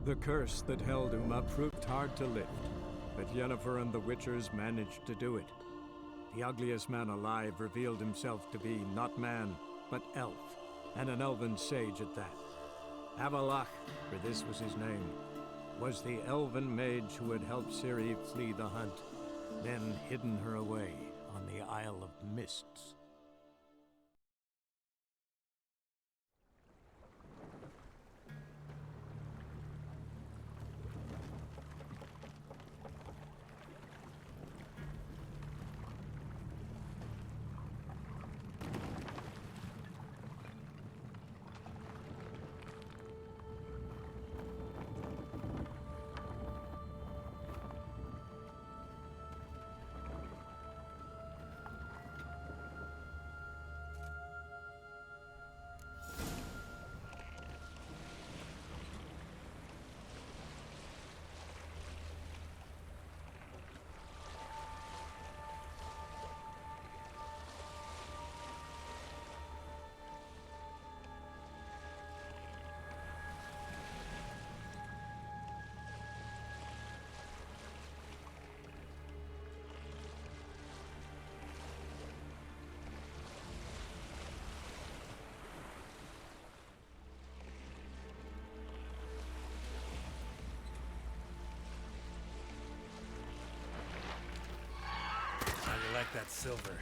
The curse that held Uma proved hard to lift, but Yennefer and the Witchers managed to do it. The ugliest man alive revealed himself to be not man, but elf, and an elven sage at that. Avalach, for this was his name, was the elven mage who had helped Ciri flee the hunt, then hidden her away on the Isle of Mists. I like that silver.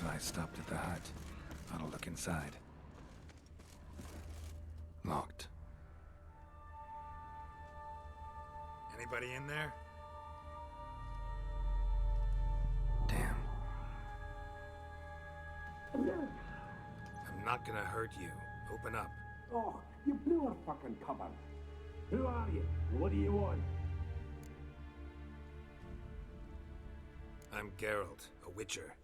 I stopped at the hut. I'll look inside. Locked. Anybody in there? Damn. I'm not gonna hurt you. Open up. Oh, you blew our fucking cover. Who are you? What do you want? I'm Geralt, a witcher.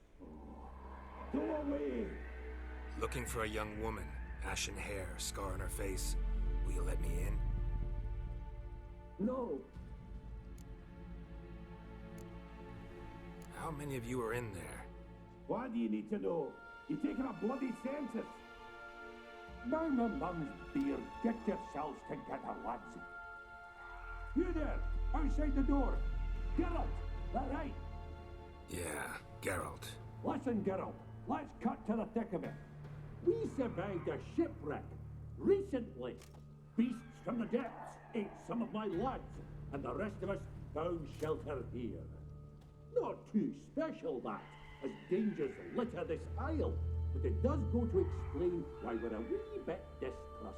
Go away! Looking for a young woman. Ashen hair, scar on her face. Will you let me in? No. How many of you are in there? Why do you need to know? You're taking a bloody census. Now my mum's beard, get yourselves together, lads. You there, outside the door. Geralt, that right? Yeah, Geralt. Listen, Geralt, let's cut to the thick of it. We survived a shipwreck recently. Beasts from the depths ate some of my lads, and the rest of us found shelter here. Not too special, that, as dangers litter this isle, but it does go to explain why we're a wee bit distrustful.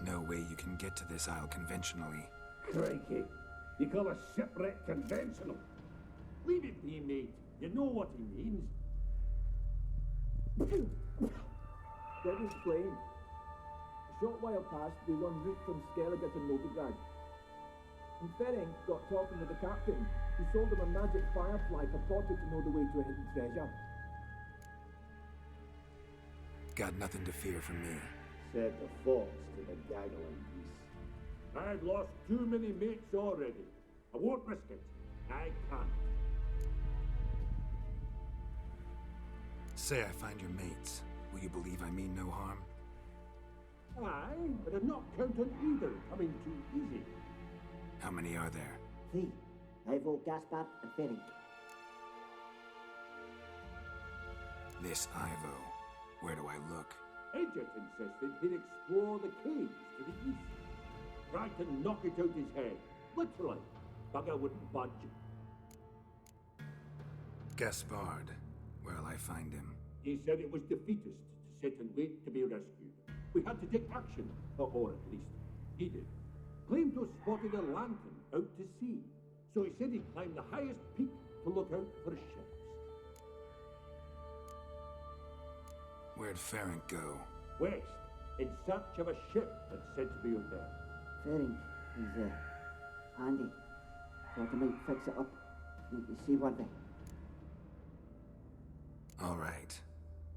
No way you can get to this isle conventionally. Crikey, you call a shipwreck conventional? Leave it be, mate. You know what he means. Let me explain. A short while past, we were en route from Skellige to Novigrad. And Ferenc got talking with the captain. He sold him a magic firefly purported to know the way to a hidden treasure. Got nothing to fear from me. Said the fox to the gaggling geese. I've lost too many mates already. I won't risk it. I can't. Say I find your mates. Will you believe I mean no harm? Aye, but I'd not count on either coming too easy. How many are there? 3. Ivo, Gaspard, and Ferenc. This Ivo. Where do I look? Edget insisted he'd explore the caves to the east. Tried to knock it out his head. Literally. Bugger wouldn't budge. Gaspard. Where'll I find him? He said it was defeatist to sit and wait to be rescued. We had to take action, or at least he did. Claimed to have spotted a lantern out to sea, so he said he'd climb the highest peak to look out for ships. Where'd Ferenc go? West, in search of a ship that's said to be out there. Ferenc, he's handy. Thought I might fix it up. Make you seaworthy. All right.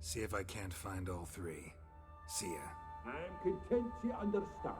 See if I can't find all 3. See ya. I'm content you understand.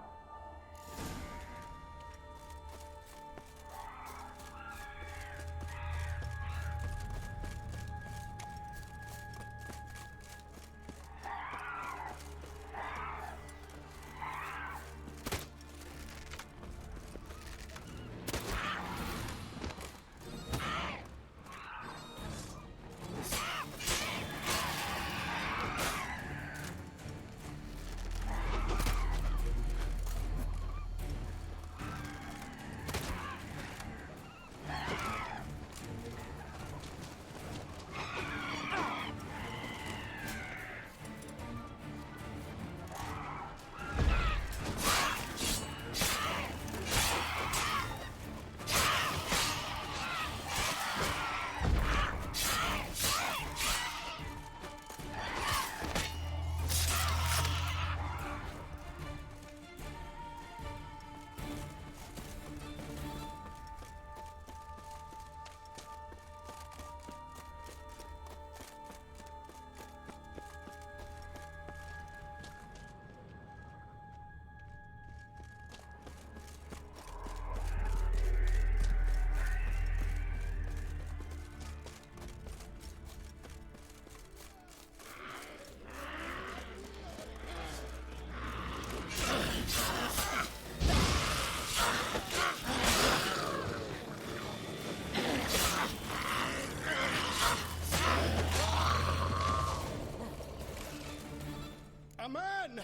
A man!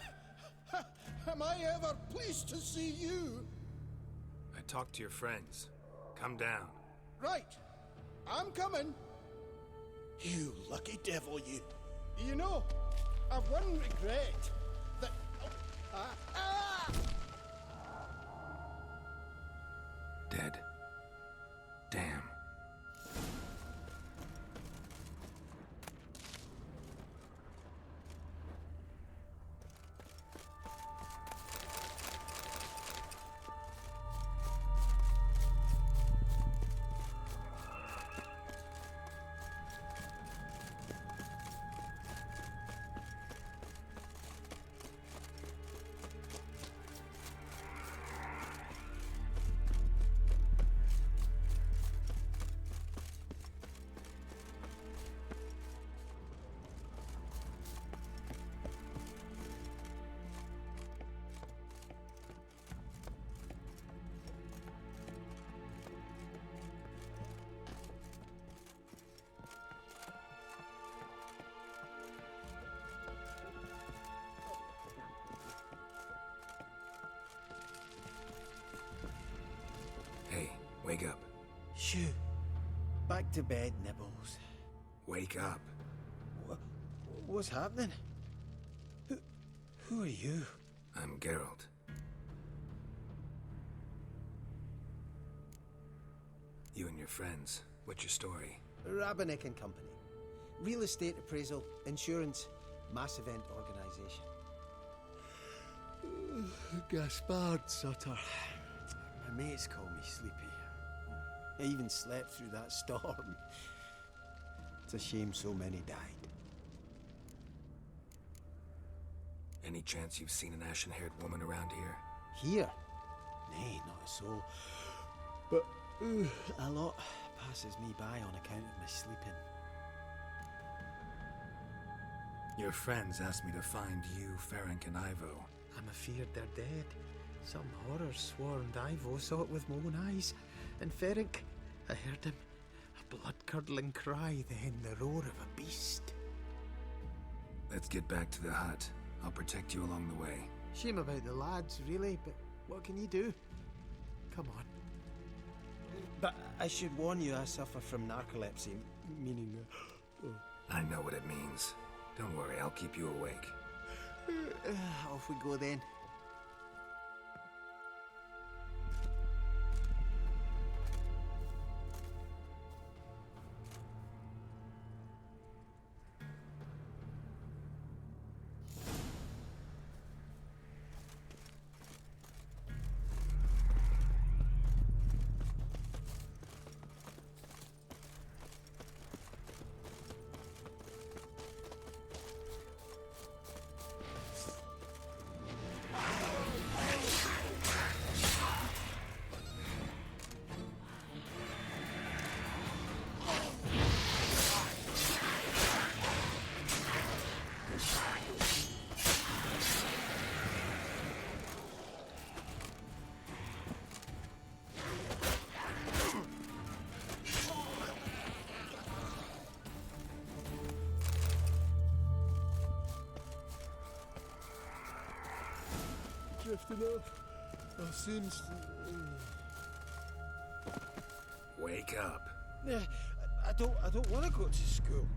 Am I ever pleased to see you? I talked to your friends. Come down. Right. I'm coming. You lucky devil, you. You know, I've one regret. That... Dead. Damn. Wake up. Shoo. Back to bed, Nibbles. Wake up. What's happening? Who are you? I'm Geralt. You and your friends. What's your story? Rabenik and Company. Real estate appraisal, insurance, mass event organisation. Gaspard Sutter. My mates call me Sleepy. I even slept through that storm. It's a shame so many died. Any chance you've seen an ashen-haired woman around here? Here? Nay, not a soul. But a lot passes me by on account of my sleeping. Your friends asked me to find you, Ferenc, and Ivo. I'm afeard they're dead. Some horror swarmed Ivo, saw it with my own eyes. And Ferenc, I heard him. A blood-curdling cry, then the roar of a beast. Let's get back to the hut. I'll protect you along the way. Shame about the lads, really, but what can you do? Come on. But I should warn you, I suffer from narcolepsy, meaning... I know what it means. Don't worry, I'll keep you awake. Off we go then. Drifting off. I'll soon... Wake up. I don't want to go to school.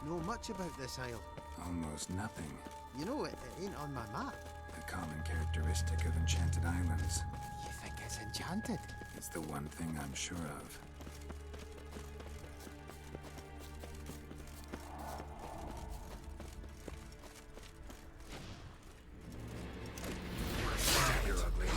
Know much about this isle? Almost nothing. You know, it ain't on my map. A common characteristic of enchanted islands. You think it's enchanted? It's the one thing I'm sure of. You're ugly.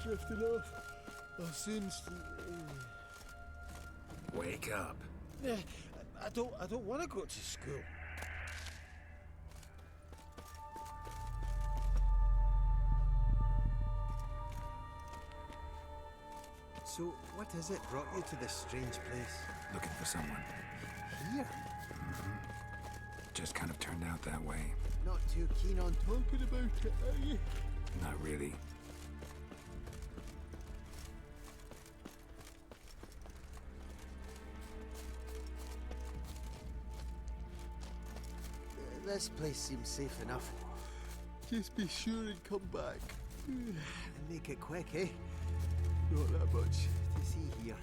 Drifting off. I'll soon... Wake up. I don't want to go to school. So, what is it brought you to this strange place? Looking for someone. Here? Just kind of turned out that way. Not too keen on talking about it, are you? Not really. This place seems safe enough. Just be sure and come back. And make it quick, eh? Not that much to see here.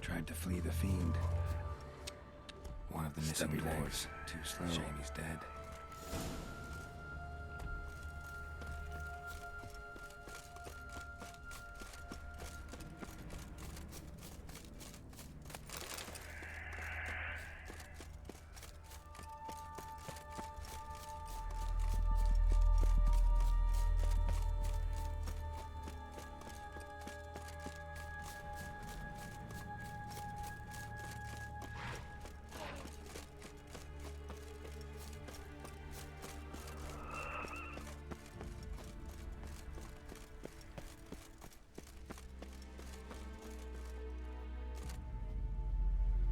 Tried to flee the fiend. One of the missing Stubby legs. legs. Too slow. Shame he's dead.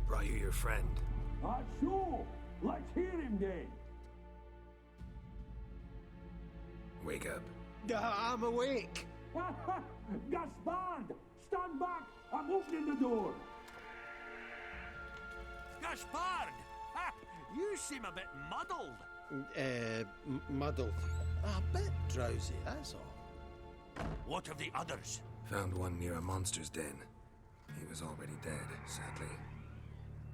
Brought you your friend. Sure. Let's hear him then. Wake up. I'm awake. Gaspard! Stand back! I'm opening the door. Gaspard! Ha! You seem a bit muddled. Muddled. A bit drowsy, that's all. What of the others? Found one near a monster's den. He was already dead, sadly.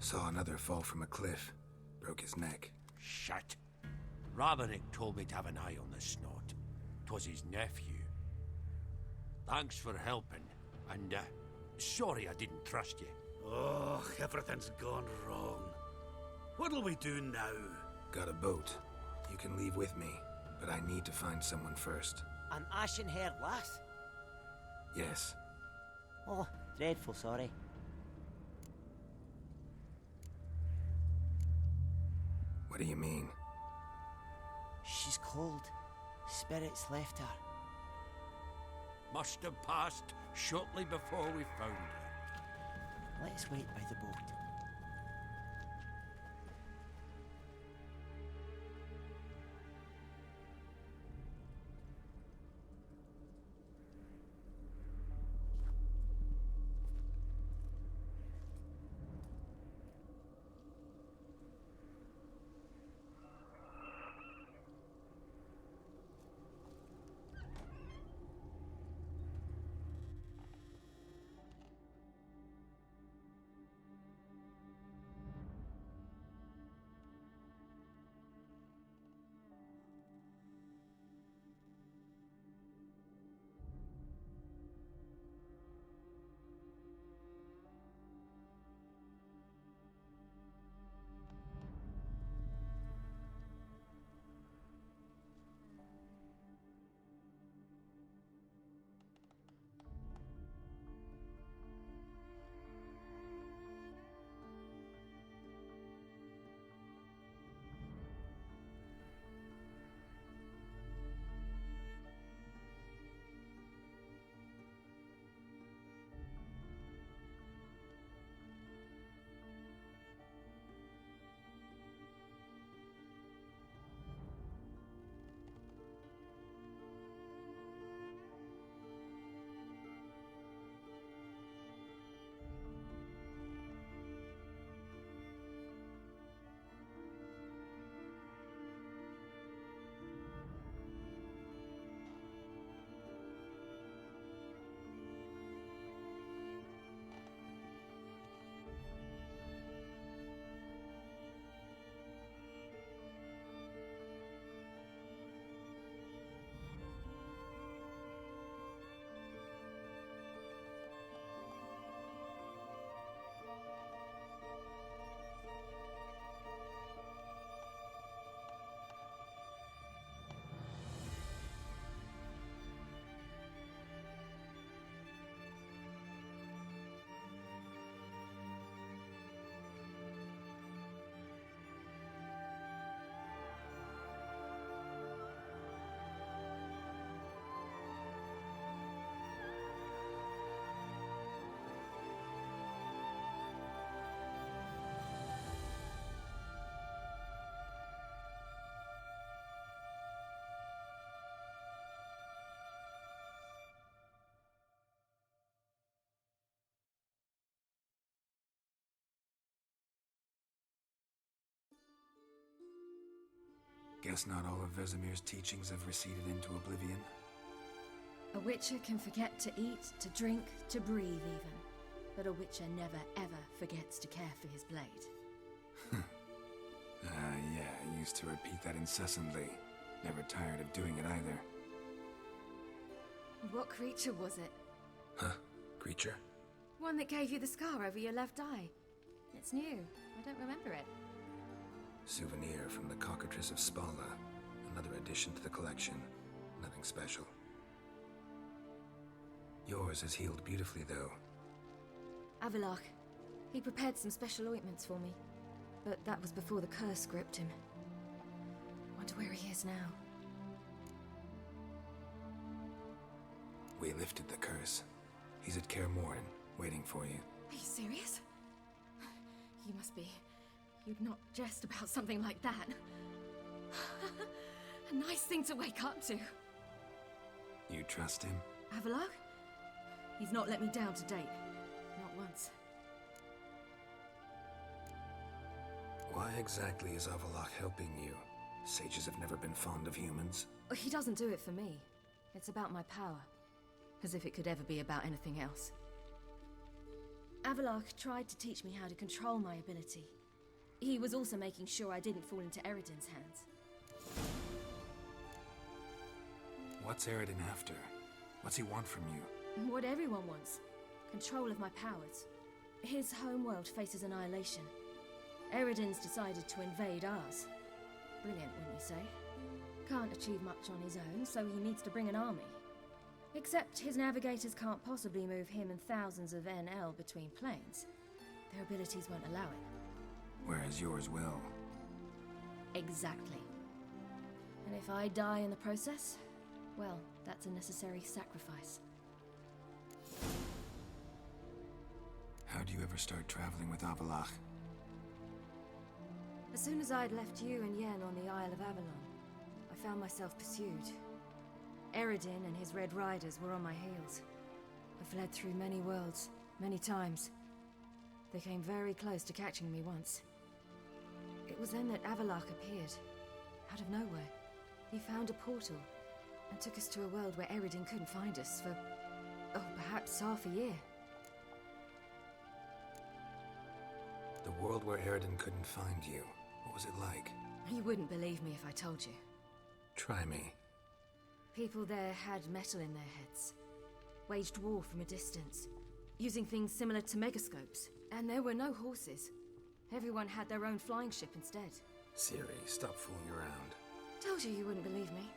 Saw another fall from a cliff. Broke his neck. Shit. Raverick told me to have an eye on the snot. 'Twas his nephew. Thanks for helping, and sorry I didn't trust you. Oh, everything's gone wrong. What'll we do now? Got a boat. You can leave with me, but I need to find someone first. An ashen-haired lass? Yes. Oh, dreadful sorry. What do you mean? She's cold. Spirits left her. Must have passed shortly before we found her. Let's wait by the boat. Guess not all of Vesemir's teachings have receded into oblivion. A witcher can forget to eat, to drink, to breathe even. But a witcher never ever forgets to care for his blade. Yeah, I used to repeat that incessantly. Never tired of doing it either. What creature was it? Huh? Creature? One that gave you the scar over your left eye. It's new. I don't remember it. Souvenir from the Cockatrice of Spala. Another addition to the collection. Nothing special. Yours has healed beautifully, though. Avalok. He prepared some special ointments for me. But that was before the curse gripped him. Wonder where he is now. We lifted the curse. He's at Kaer Morhen, waiting for you. Are you serious? You must be. You'd not jest about something like that. A nice thing to wake up to. You trust him? Avalok? He's not let me down to date. Not once. Why exactly is Avalok helping you? Sages have never been fond of humans. He doesn't do it for me. It's about my power. As if it could ever be about anything else. Avalok tried to teach me how to control my ability. He was also making sure I didn't fall into Eridan's hands. What's Eridan after? What's he want from you? What everyone wants. Control of my powers. His homeworld faces annihilation. Eridan's decided to invade ours. Brilliant, wouldn't you say? Can't achieve much on his own, so he needs to bring an army. Except his navigators can't possibly move him and thousands of NL between planes. Their abilities won't allow it. Whereas yours will. Exactly. And if I die in the process, well, that's a necessary sacrifice. How do you ever start traveling with Avalok? As soon as I'd left you and Yen on the Isle of Avalon, I found myself pursued. Eridan and his Red Riders were on my heels. I fled through many worlds, many times. They came very close to catching me once. It was then that Avalok appeared, out of nowhere. He found a portal, and took us to a world where Eridan couldn't find us for, perhaps half a year. The world where Eridan couldn't find you. What was it like? You wouldn't believe me if I told you. Try me. People there had metal in their heads. Waged war from a distance, using things similar to megascopes. And there were no horses. Everyone had their own flying ship instead. Siri, stop fooling around. Told you wouldn't believe me.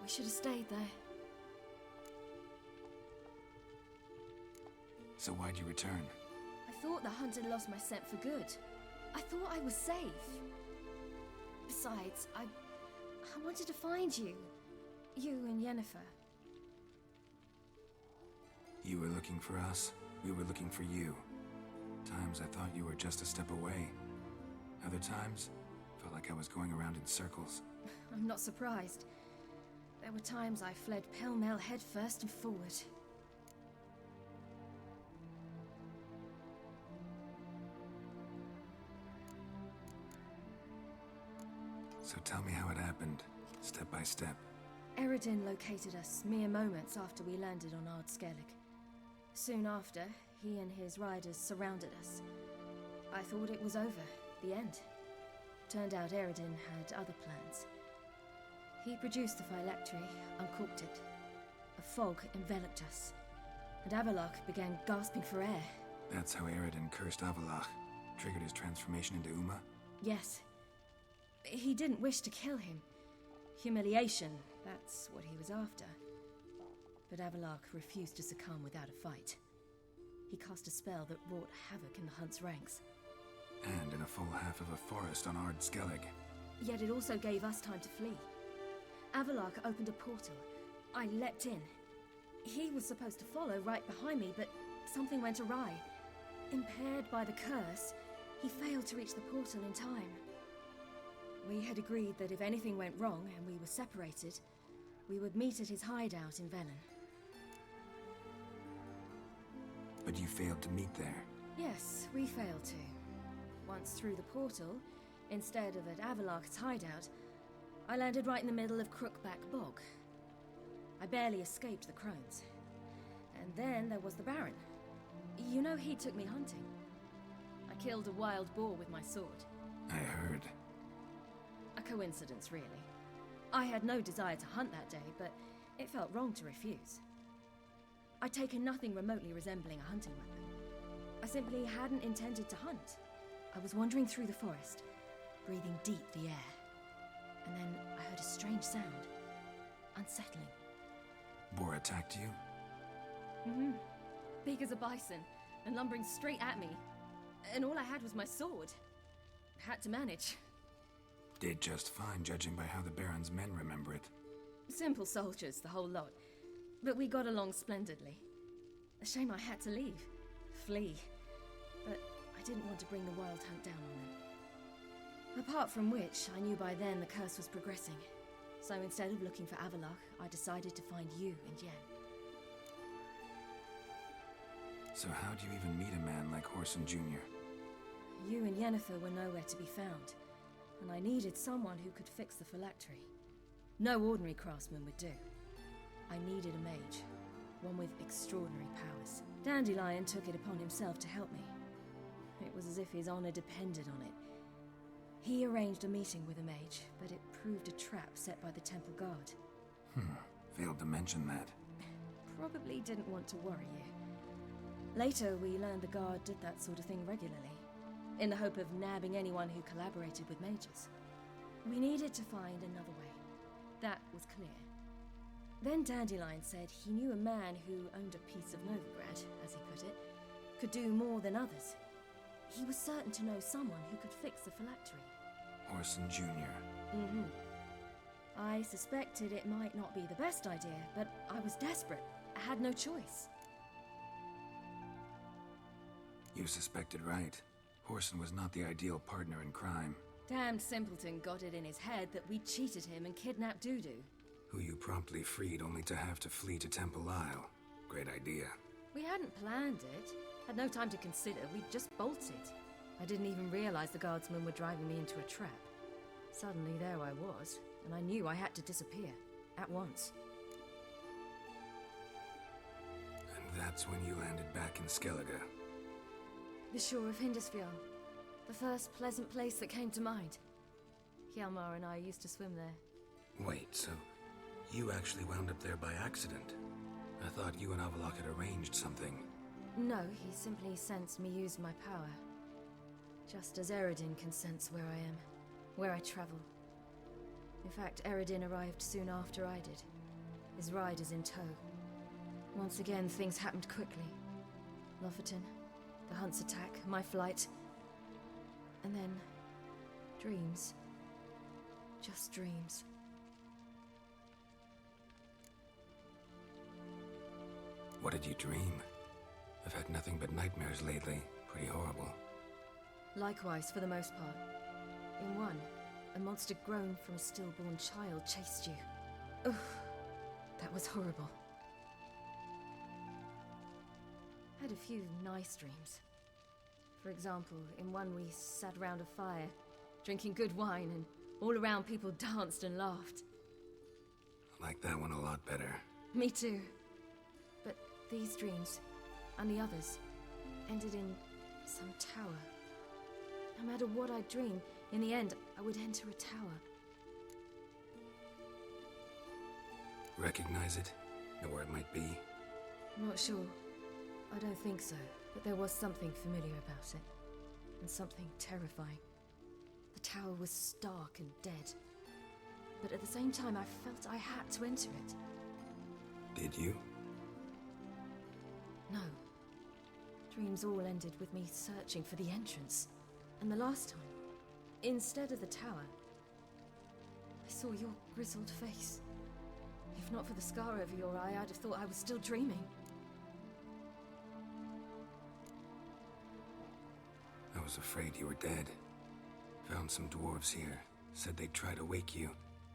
We should have stayed there. So why'd you return? I thought the hunt had lost my scent for good. I thought I was safe. Besides, I wanted to find you. You and Yennefer. You were looking for us. We were looking for you. Times I thought you were just a step away. Other times, felt like I was going around in circles. I'm not surprised. There were times I fled pell-mell head first and forward. So tell me how it happened, step by step. Eridan located us mere moments after we landed on Ard Skellig. Soon after, he and his riders surrounded us. I thought it was over, the end. Turned out Eridan had other plans. He produced the phylactery, uncorked it. A fog enveloped us, and Avalok began gasping for air. That's how Eridan cursed Avalok, triggered his transformation into Uma? Yes. He didn't wish to kill him. Humiliation, that's what he was after. But Avalok refused to succumb without a fight. He cast a spell that wrought havoc in the hunt's ranks. And in a full half of a forest on Ard Skellig. Yet it also gave us time to flee. Avalok opened a portal. I leapt in. He was supposed to follow right behind me, but something went awry. Impaired by the curse, he failed to reach the portal in time. We had agreed that if anything went wrong and we were separated, we would meet at his hideout in Velen. But you failed to meet there. Yes, we failed to. Once through the portal, instead of at Avalok's hideout, I landed right in the middle of Crookback Bog. I barely escaped the crones. And then there was the Baron. know he took me hunting. I killed a wild boar with my sword. I heard. A coincidence, really. I had no desire to hunt that day, but it felt wrong to refuse. I'd taken nothing remotely resembling a hunting weapon. I simply hadn't intended to hunt. I was wandering through the forest, breathing deep the air. And then I heard a strange sound. Unsettling. Boar attacked you? Mm-hmm. Big as a bison, and lumbering straight at me. And all I had was my sword. Had to manage. Did just fine, judging by how the Baron's men remember it. Simple soldiers, the whole lot. But we got along splendidly. A shame I had to leave. Flee. But I didn't want to bring the wild hunt down on them. Apart from which, I knew by then the curse was progressing. So instead of looking for Avalok, I decided to find you and Yen. So how do you even meet a man like Horson Jr.? You and Yennefer were nowhere to be found, and I needed someone who could fix the phylactery. No ordinary craftsman would do. I needed a mage, one with extraordinary powers. Dandelion took it upon himself to help me. It was as if his honor depended on it. He arranged a meeting with a mage, but it proved a trap set by the temple guard. Failed to mention that. Probably didn't want to worry you. Later, we learned the guard did that sort of thing regularly, in the hope of nabbing anyone who collaborated with mages. We needed to find another way. That was clear. Then Dandelion said he knew a man who owned a piece of Novigrad, as he put it, could do more than others. He was certain to know someone who could fix the phylactery. Horson Jr. Mm-hmm. I suspected it might not be the best idea, but I was desperate. I had no choice. You suspected right. Horson was not the ideal partner in crime. Damned simpleton got it in his head that we cheated him and kidnapped Dudu. Who you promptly freed only to have to flee to Temple Isle. Great idea. We hadn't planned it. Had no time to consider. We just bolted. I didn't even realize the guardsmen were driving me into a trap. Suddenly there I was, and I knew I had to disappear. At once. And that's when you landed back in Skellige. The shore of Hindisfjall. The first pleasant place that came to mind. Hjalmar and I used to swim there. Wait, so you actually wound up there by accident? I thought you and Avalok had arranged something. No, he simply sensed me use my power. Just as Eredin can sense where I am, where I travel. In fact, Eredin arrived soon after I did. His riders in tow. Once again, things happened quickly. Lofoten, the hunt's attack, my flight. And then, dreams. Just dreams. What did you dream? I've had nothing but nightmares lately. Pretty horrible. Likewise, for the most part. In one, a monster grown from a stillborn child chased you. Ugh, that was horrible. Had a few nice dreams. For example, in one we sat around a fire, drinking good wine, and all around people danced and laughed. I like that one a lot better. Me too. But these dreams, and the others, ended in some tower. No matter what I dream, in the end, I would enter a tower. Recognize it? Know where it might be? Not sure. I don't think so, but there was something familiar about it. And something terrifying. The tower was stark and dead. But at the same time, I felt I had to enter it. Did you? No. Dreams all ended with me searching for the entrance. And the last time, instead of the tower, I saw your grizzled face. If not for the scar over your eye, I'd have thought I was still dreaming. I was afraid you were dead. Found some dwarves here. Said they'd try to wake you,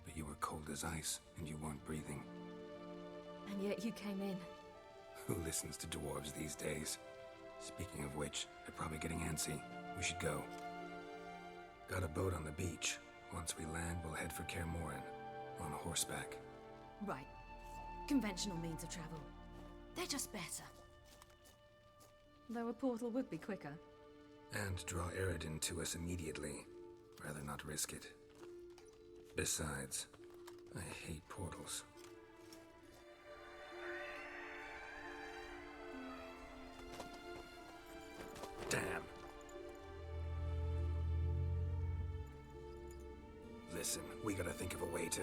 but you were cold as ice, and you weren't breathing. And yet you came in. Who listens to dwarves these days? Speaking of which, they're probably getting antsy. We should go. Got a boat on the beach. Once we land, we'll head for Kaer Morhen. On horseback. Right. Conventional means of travel. They're just better. Though a portal would be quicker. And draw Eredin to us immediately. Rather not risk it. Besides, I hate portals. Damn. Listen, we gotta think of a way to...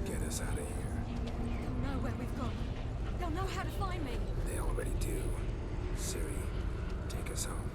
get us out of here. They'll know where we've gone. They'll know how to find me. They already do. Ciri, take us home.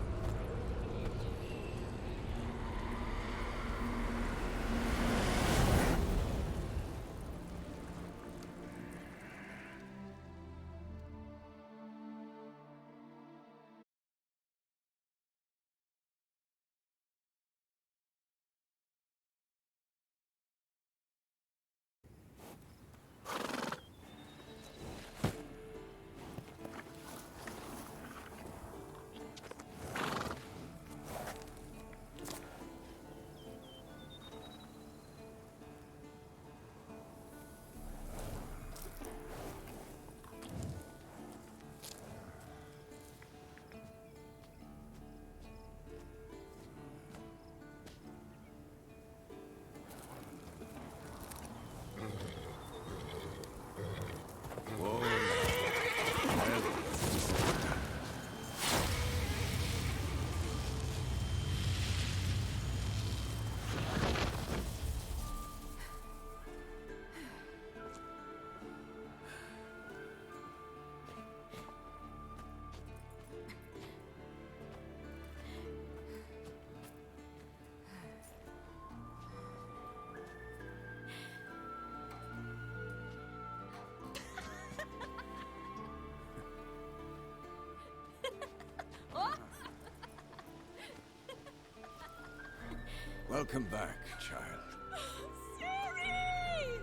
Welcome back, child. Ciri!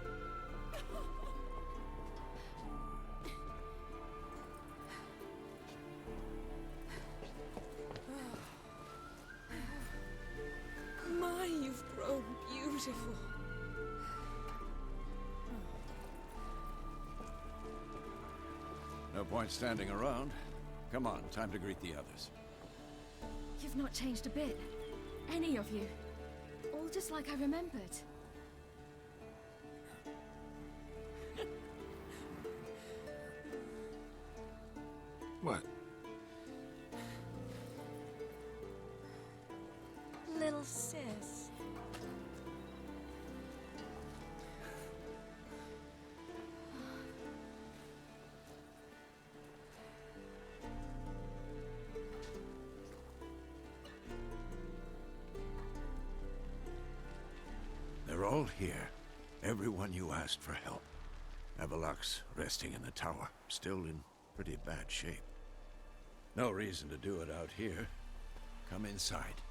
My, you've grown beautiful. No point standing around. Come on, time to greet the others. You've not changed a bit. Any of you. All just like I remembered. What? Little sis. They're all here. Everyone you asked for help. Avalok's resting in the tower, still in pretty bad shape. No reason to do it out here. Come inside.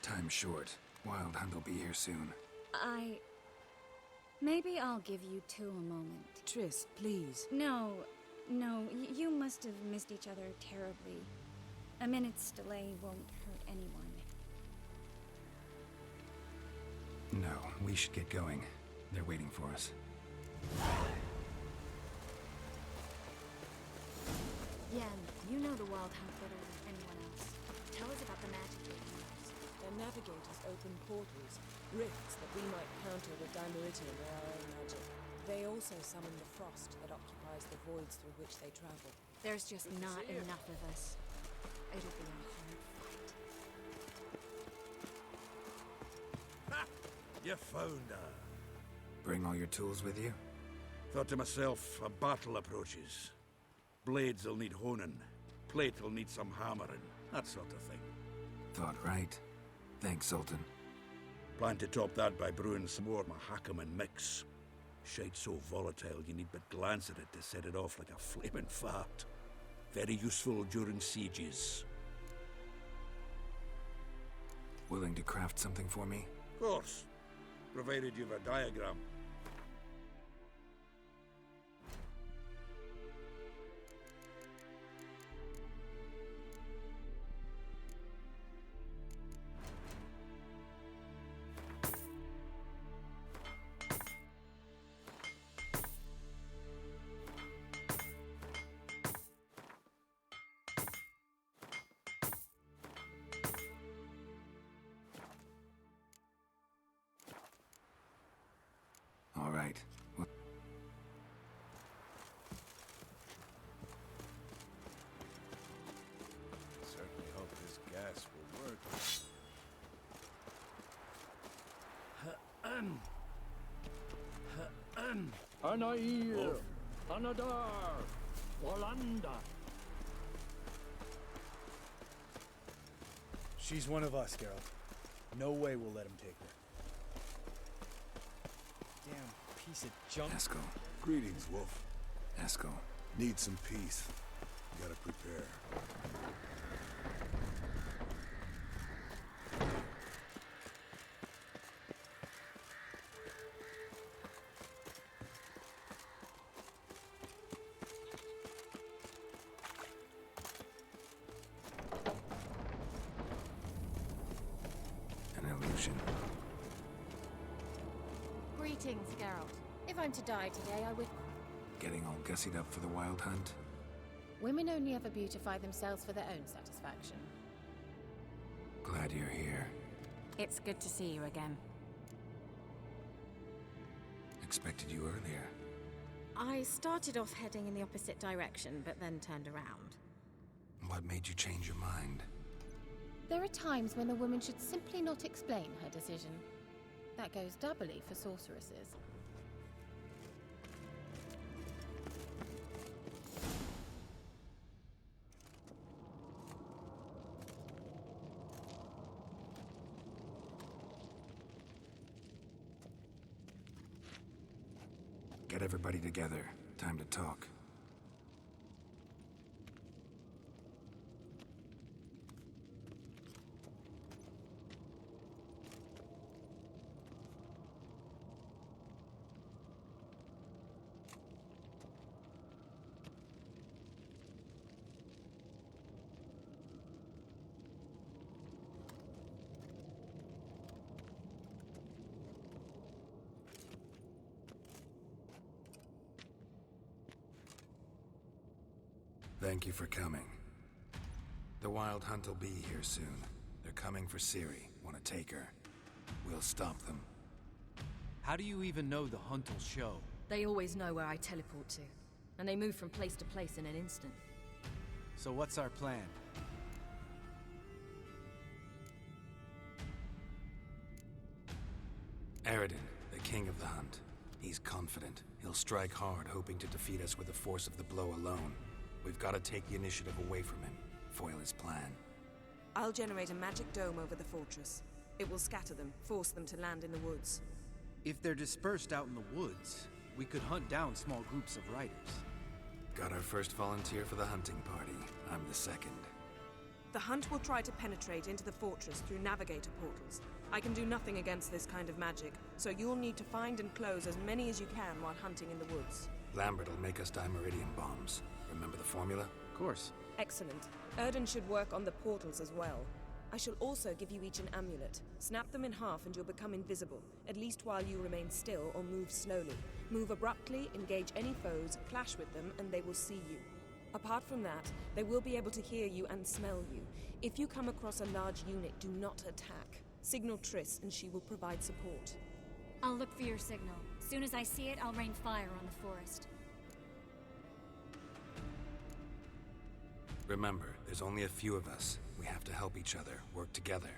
Time's short. Wild Hunt will be here soon. Maybe I'll give you two a moment. Triss, please. No, you must have missed each other terribly. A minute's delay won't hurt anyone. No, we should get going. They're waiting for us. Yen, you know the Wild Hunt better than anyone else. Tell us about the magic they use. Their navigators open portals, rifts that we might counter with Dimeridian or our own magic. They also summon the frost that occupies the voids through which they travel. There's just not enough of us. It'll be a hard fight. Ha! You found her. Bring all your tools with you? Thought to myself, a battle approaches. Blades will need honing. Plate will need some hammering. That sort of thing. Thought right. Thanks, Sultan. Plan to top that by brewing some more Mahakaman mix. Shite so volatile you need but glance at it to set it off like a flaming fart. Very useful during sieges. Willing to craft something for me? Of course. provided you've a diagram. All right. Well, Certainly hope this gas will work. Anair, Anadar, Walanda. She's one of us, Geralt. No way we'll let him take her. Damn piece of junk. Eskel. Greetings, Wolf. Eskel. Need some peace. Gotta prepare. An illusion. Greetings, Geralt. If I'm to die today, I would... Getting all gussied up for the wild hunt? Women only ever beautify themselves for their own satisfaction. Glad you're here. It's good to see you again. Expected you earlier. I started off heading in the opposite direction, but then turned around. What made you change your mind? There are times when a woman should simply not explain her decision. That goes doubly for sorceresses. Get everybody together. Time to talk. Thank you for coming. The Wild Hunt will be here soon. They're coming for Ciri. Want to take her? We'll stop them. How do you even know the hunt will show? They always know where I teleport to, and they move from place to place in an instant. So what's our plan? Eredin, the king of the hunt. He's confident. He'll strike hard, hoping to defeat us with the force of the blow alone. We've got to take the initiative away from him, foil his plan. I'll generate a magic dome over the fortress. It will scatter them, force them to land in the woods. If they're dispersed out in the woods, we could hunt down small groups of riders. Got our first volunteer for the hunting party. I'm the second. The hunt will try to penetrate into the fortress through navigator portals. I can do nothing against this kind of magic, so you'll need to find and close as many as you can while hunting in the woods. Lambert will make us dimeridium bombs. Remember the formula? Of course. Excellent. Erden should work on the portals as well. I shall also give you each an amulet. Snap them in half and you'll become invisible, at least while you remain still or move slowly. Move abruptly, engage any foes, clash with them, and they will see you. Apart from that, they will be able to hear you and smell you. If you come across a large unit, do not attack. Signal Triss and she will provide support. I'll look for your signal. Soon as I see it, I'll rain fire on the forest. Remember, there's only a few of us. We have to help each other, work together.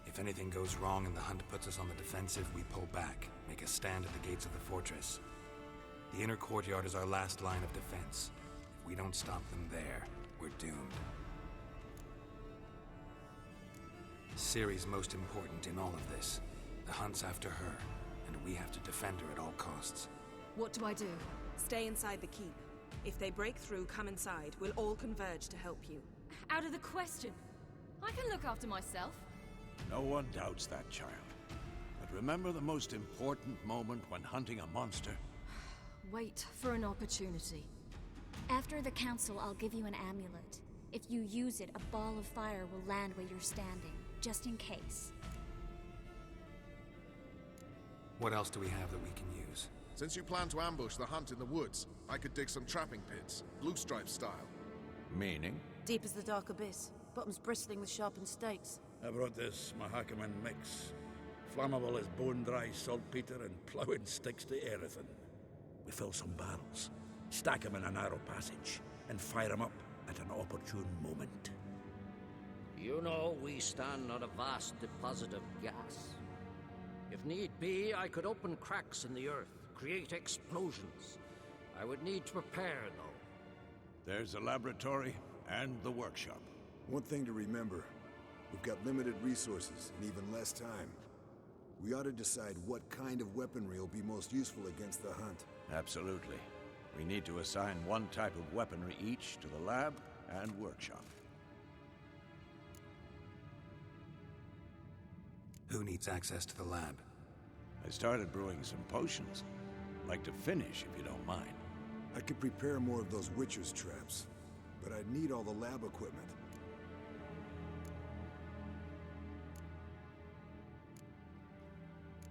If anything goes wrong and the hunt puts us on the defensive, we pull back, make a stand at the gates of the fortress. The inner courtyard is our last line of defense. If we don't stop them there, we're doomed. Ciri's most important in all of this. The hunt's after her, and we have to defend her at all costs. What do I do? Stay inside the keep. If they break through, come inside. We'll all converge to help you. Out of the question. I can look after myself. No one doubts that, child. But remember the most important moment when hunting a monster? Wait for an opportunity. After the council, I'll give you an amulet. If you use it, a ball of fire will land where you're standing, just in case. What else do we have that we can use? Since you plan to ambush the hunt in the woods, I could dig some trapping pits, blue stripe style. Meaning? Deep as the dark abyss, bottoms bristling with sharpened stakes. I brought this Mahakaman mix. Flammable as bone-dry saltpeter and ploughing sticks to everything. We fill some barrels, stack them in a narrow passage, and fire them up at an opportune moment. You know, we stand on a vast deposit of gas. If need be, I could open cracks in the earth, create explosions. I would need to prepare, though. There's the laboratory and the workshop. One thing to remember, we've got limited resources and even less time. We ought to decide what kind of weaponry will be most useful against the hunt. Absolutely. We need to assign one type of weaponry each to the lab and workshop. Who needs access to the lab? I started brewing some potions. Like to finish, if you don't mind. I could prepare more of those Witcher's traps, but I'd need all the lab equipment.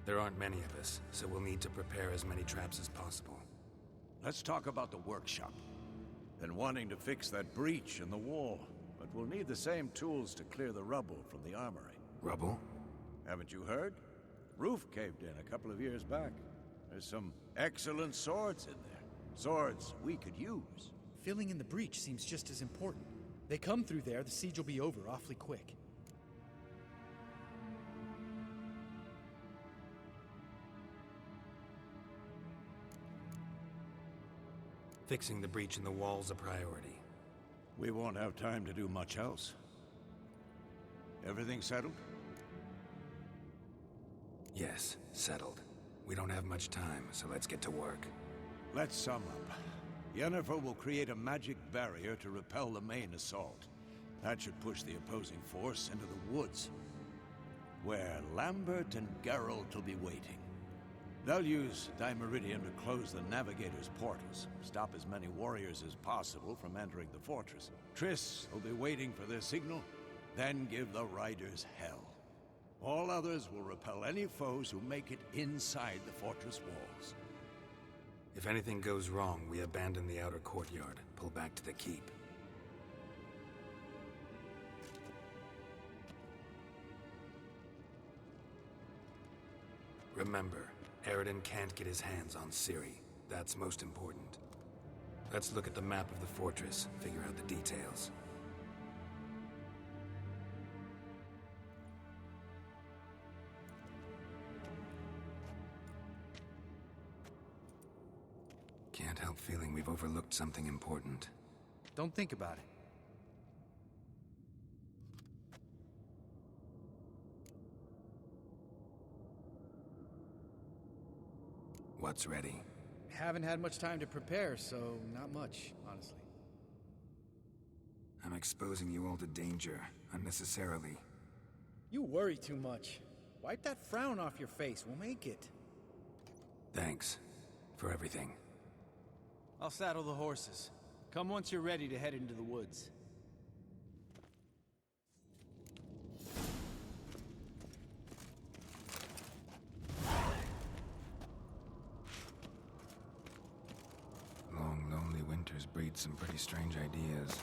There aren't many of us, so we'll need to prepare as many traps as possible. Let's talk about the workshop. Been wanting to fix that breach in the wall, but we'll need the same tools to clear the rubble from the armory. Rubble? Haven't you heard? Roof caved in a couple of years back. There's some excellent swords in there. Swords we could use. Filling in the breach seems just as important. They come through there, the siege will be over awfully quick. Fixing the breach in the wall's a priority. We won't have time to do much else. Everything settled? Yes, settled. We don't have much time, so let's get to work. Let's sum up. Yennefer will create a magic barrier to repel the main assault. That should push the opposing force into the woods, where Lambert and Geralt will be waiting. They'll use Dimeridium to close the Navigator's portals, stop as many warriors as possible from entering the fortress. Triss will be waiting for their signal, then give the riders hell. All others will repel any foes who make it inside the fortress walls. If anything goes wrong, we abandon the outer courtyard, pull back to the keep. Remember, Eridan can't get his hands on Ciri. That's most important. Let's look at the map of the fortress, figure out the details. Can't help feeling we've overlooked something important. Don't think about it. What's ready? Haven't had much time to prepare, so not much, honestly. I'm exposing you all to danger, unnecessarily. You worry too much. Wipe that frown off your face, we'll make it. Thanks for everything. I'll saddle the horses. Come once you're ready to head into the woods. Long, lonely winters breed some pretty strange ideas.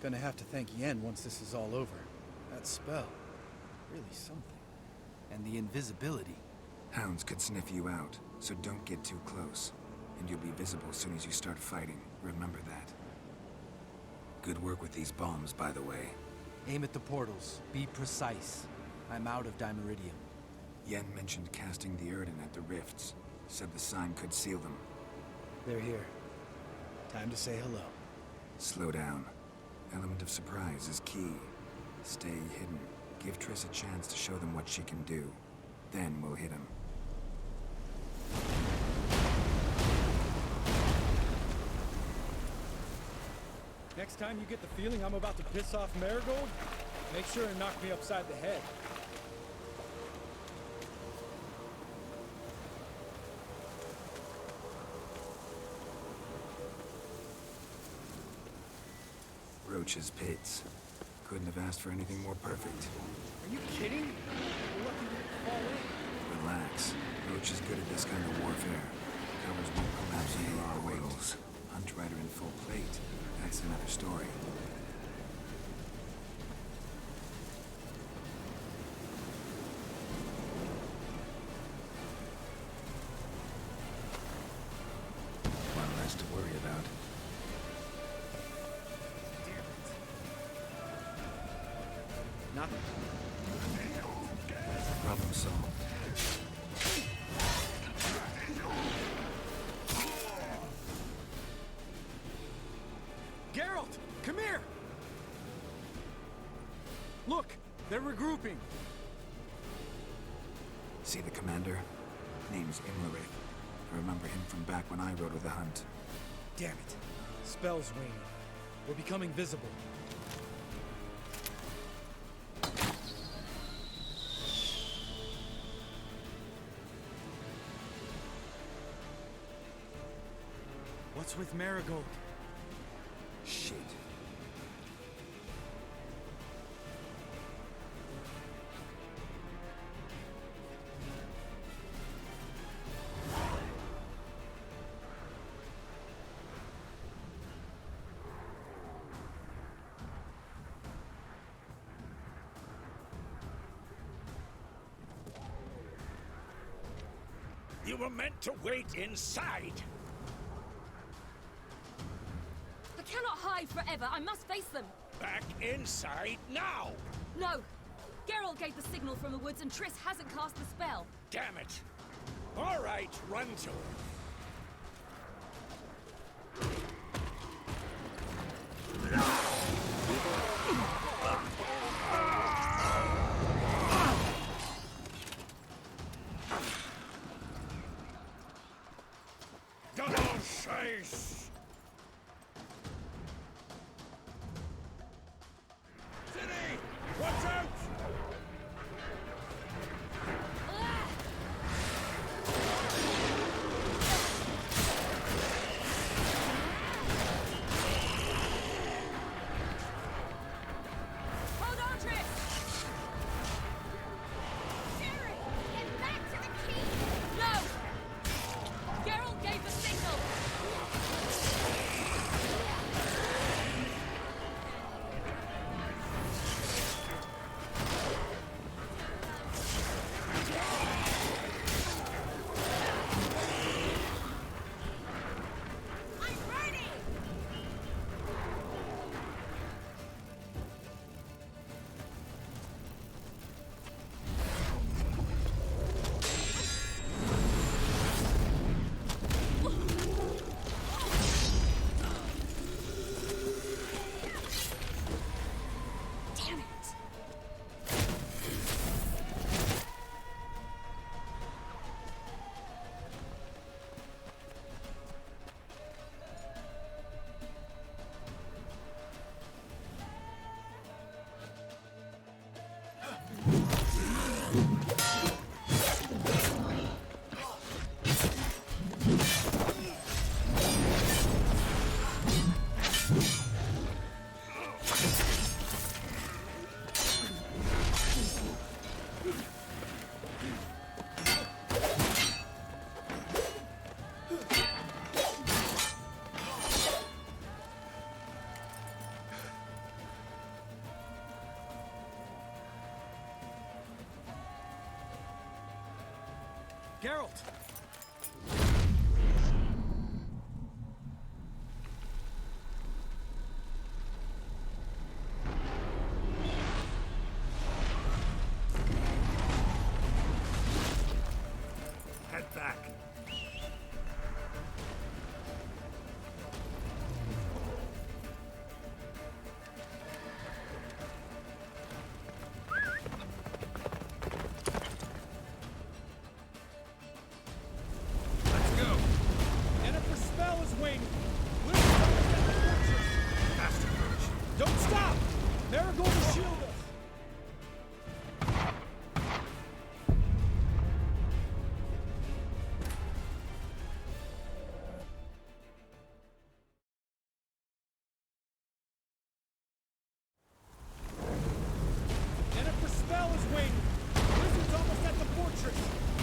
Gonna have to thank Yen once this is all over. That spell, really something. And the invisibility. Hounds could sniff you out, so don't get too close. And you'll be visible as soon as you start fighting. Remember that. Good work with these bombs, by the way. Aim at the portals. Be precise. I'm out of Dimeridium. Yen mentioned casting the Erden at the rifts. Said the sign could seal them. They're here. Time to say hello. Slow down. Element of surprise is key. Stay hidden. Give Triss a chance to show them what she can do. Then we'll hit him. Next time you get the feeling I'm about to piss off Marigold, make sure and knock me upside the head. Roach's pits. Couldn't have asked for anything more perfect. Are you kidding? You're lucky we didn't fall in. Relax. Roach is good at this kind of warfare. Covers won't collapse under our wings. Hunt Rider in full plate. That's another story. One less to worry about. Nothing. Problem solved. Geralt, come here! Look, they're regrouping. See the commander? Name's Imlerith. I remember him from back when I rode with the Hunt. Damn it. Spell's waning. We're becoming visible. What's with Marigold? Shit. You were meant to wait inside. I cannot hide forever. I must face them. Back inside now! No! Geralt gave the signal from the woods and Triss hasn't cast the spell. Damn it! All right, run to her. Double chase! City! Watch out! Geralt! Head back. Let's go! Jennifer's spell is waning! Blizzard's almost at the fortress! Faster, Roach. Don't stop! Marigold will shield us! Jennifer's spell is waning! Blizzard's almost at the fortress!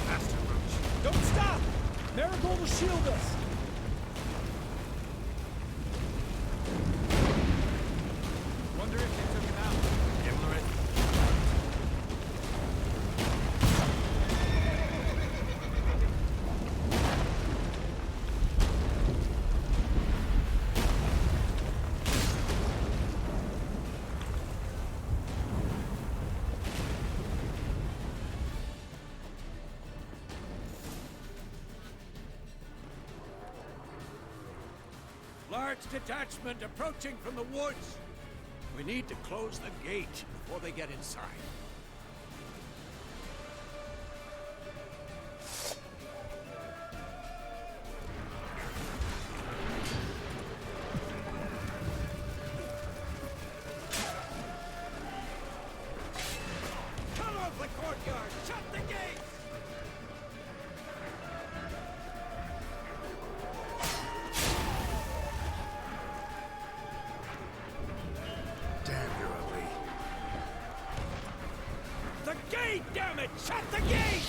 Faster, Roach. Don't stop! Marigold will shield us! Wonder if they took him out. Gimlet. Large detachment approaching from the woods. We need to close the gate before they get inside. Cut off the courtyard! Shut the gate! Damn, you're ugly. The gate, damn it! Shut the gate!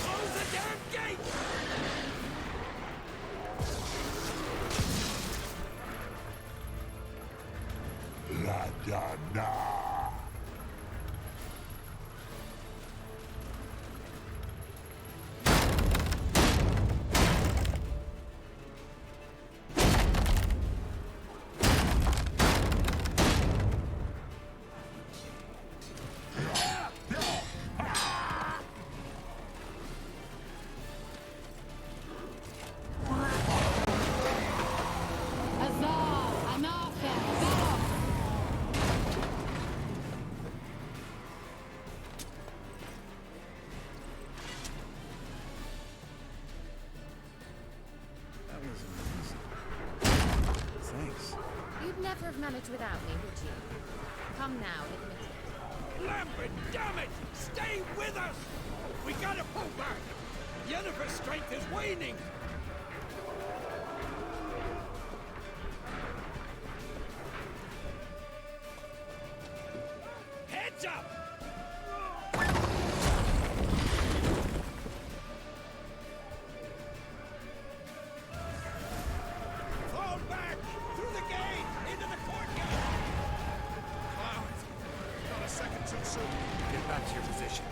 Close the damn gate! La da da. Huzzah! Anarcha! Velox! That was amazing. Thanks. You'd never have managed without me, would you? Come now and admit it. Lambert, damn it! Stay with us! We gotta pull back! Yennefer's strength is waning! Heads up! Fall back! Through the gate! Into the courtyard! Cloud! Not a second too soon. Get back to your position.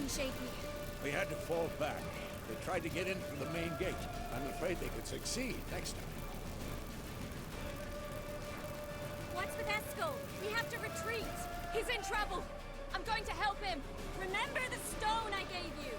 looking shaky. We had to fall back. They tried to get in through the main gate. I'm afraid they could succeed next time. What's with Eskel? We have to retreat. He's in trouble. I'm going to help him. Remember the stone I gave you.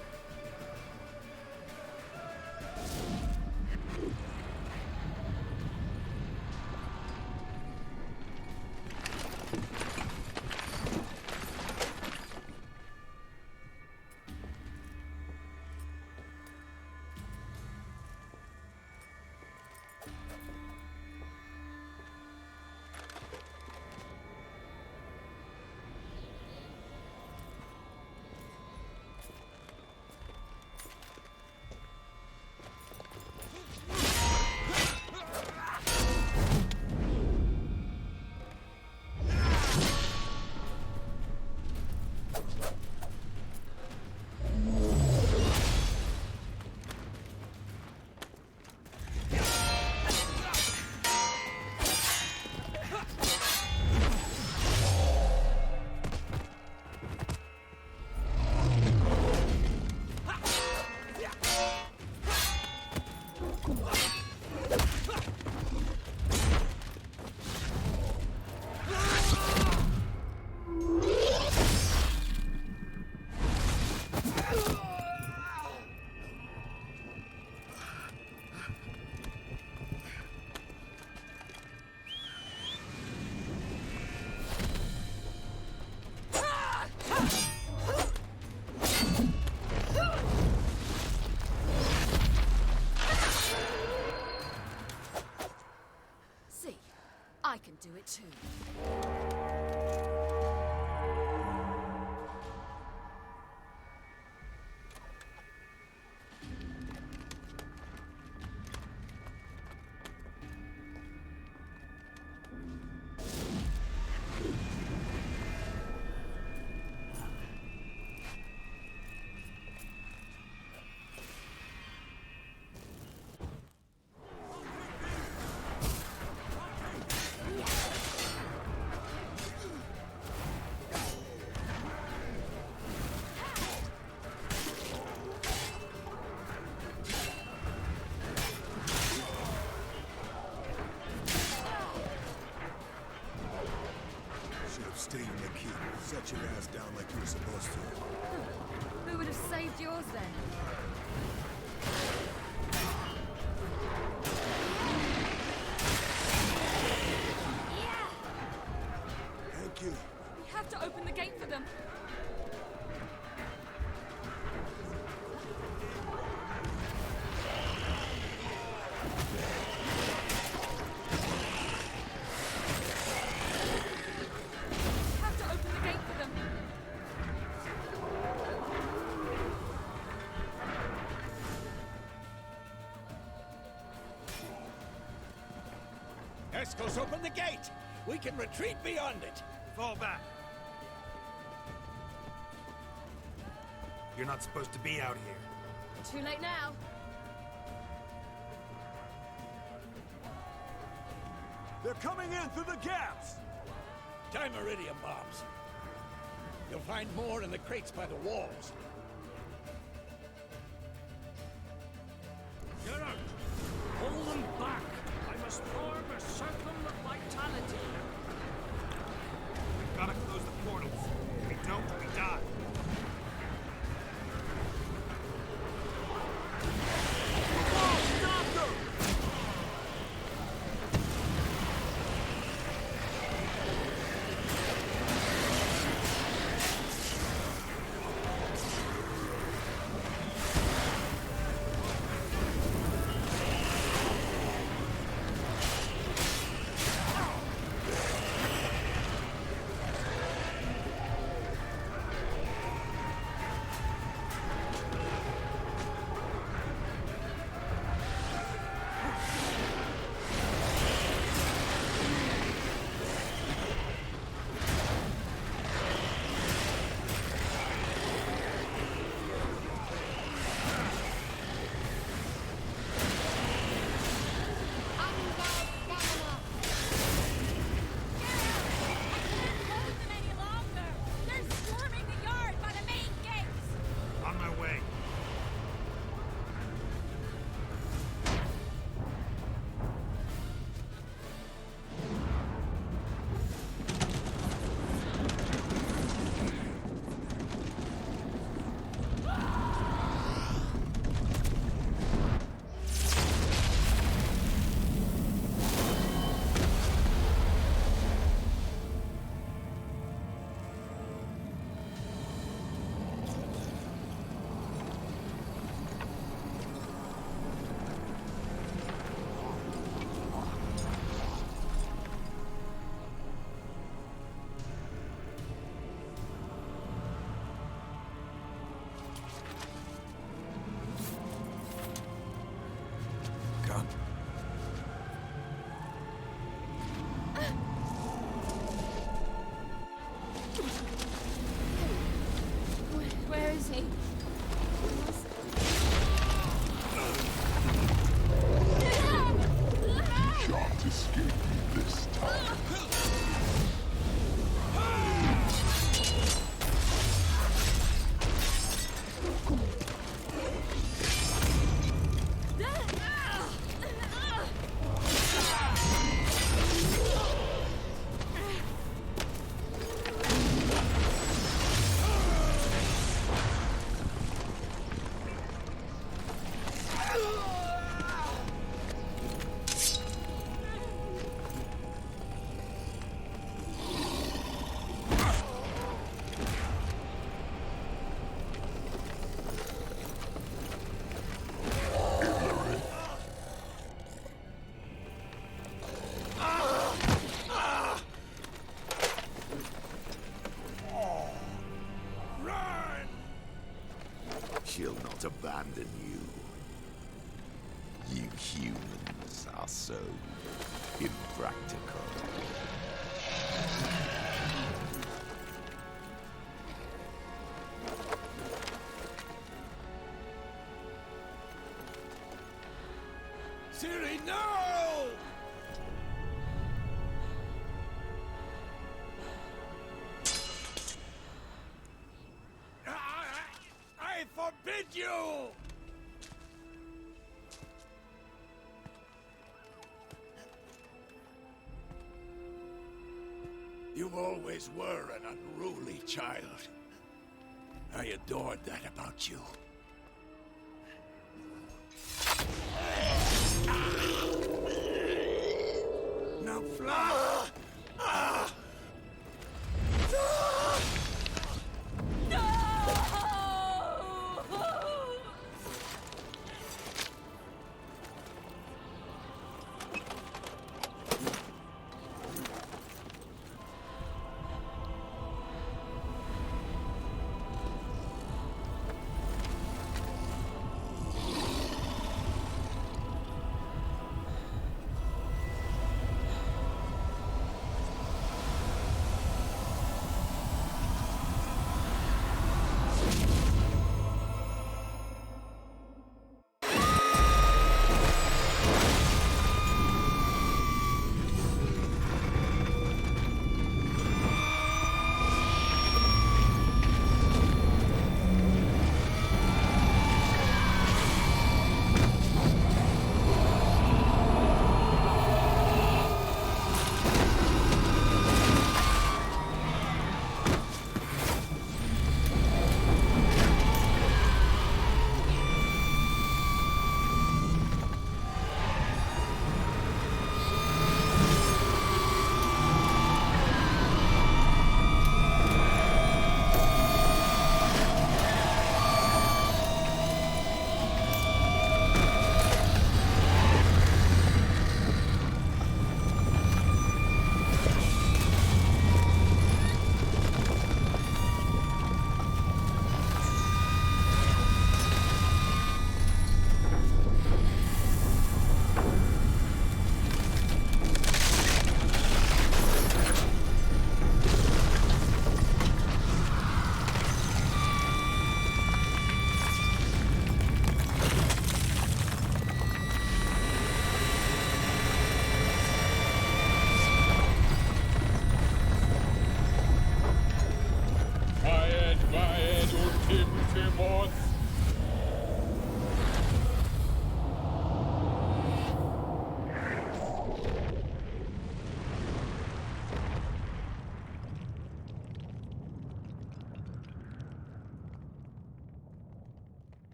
I can do it too. Stay in the keep. Set your ass down like you were supposed to. Who would have saved yours then? Thank you. We have to open the gate for them. Eskel's open the gate! We can retreat beyond it! Fall back. You're not supposed to be out here. Too late now. They're coming in through the gaps! Time iridium bombs. You'll find more in the crates by the walls. Get out! Hold them back! I must form a circle of vitality. We've got to close the portals. If we don't, we die. Stop them! abandon you. You humans are so impractical. Siri, no! I forbid you! You always were an unruly child. I adored that about you. Now fly!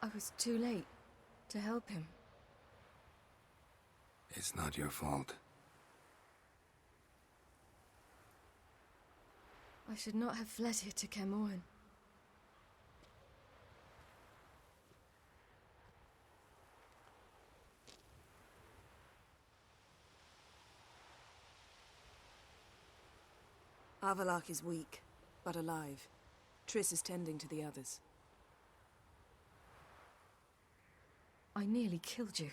I was too late to help him. It's not your fault. I should not have fled here to Caermorhen. Avallac'h is weak, but alive. Triss is tending to the others. I nearly killed you.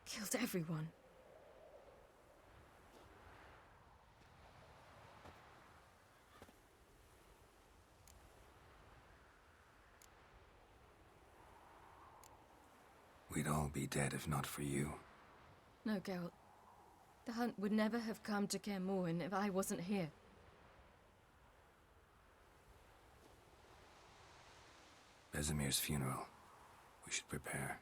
Killed everyone. We'd all be dead if not for you. No, Geralt. The hunt would never have come to Caermorhen if I wasn't here. Vesemir's funeral. We should prepare.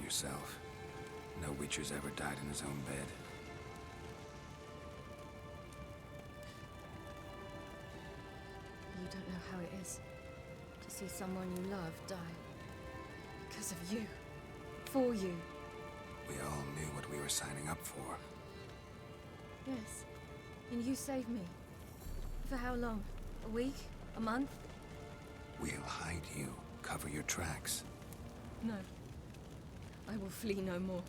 Yourself. No Witcher's ever died in his own bed. You don't know how it is to see someone you love die. Because of you. For you. We all knew what we were signing up for. Yes. And you saved me. For how long? A week? A month? We'll hide you. Cover your tracks. No. I will flee no more.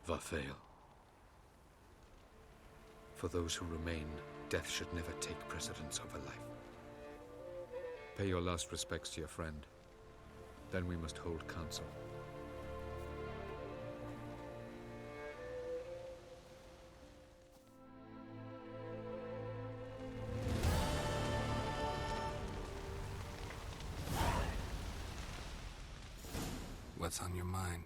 Vathael. For those who remain, death should never take precedence over life. Pay your last respects to your friend. Then we must hold council. What's on your mind?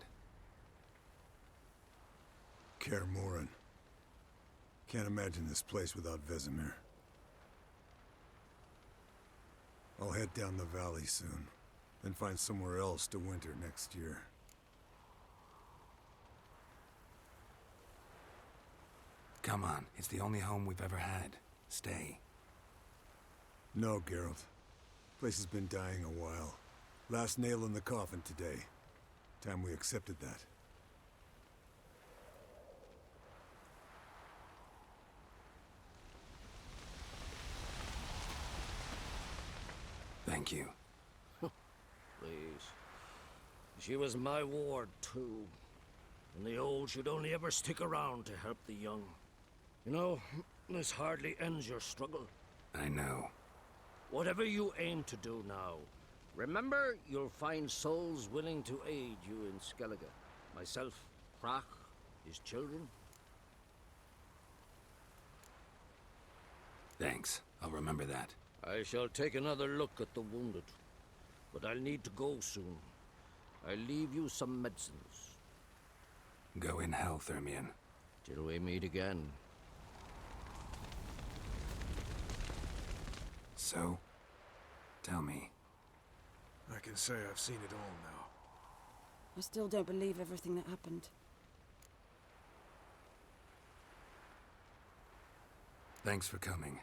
Caermorhen. Can't imagine this place without Vesemir. I'll head down the valley soon, then find somewhere else to winter next year. Come on, it's the only home we've ever had. Stay. No, Geralt. Place has been dying a while. Last nail in the coffin today. Time we accepted that. Thank you. Please. She was my ward, too. And the old should only ever stick around to help the young. You know, this hardly ends your struggle. I know. Whatever you aim to do now, remember you'll find souls willing to aid you in Skellige. Myself, Prach, his children. Thanks. I'll remember that. I shall take another look at the wounded. But I'll need to go soon. I'll leave you some medicines. Go in hell, Thermion. Till we meet again. So, tell me. I can say I've seen it all now. I still don't believe everything that happened. Thanks for coming.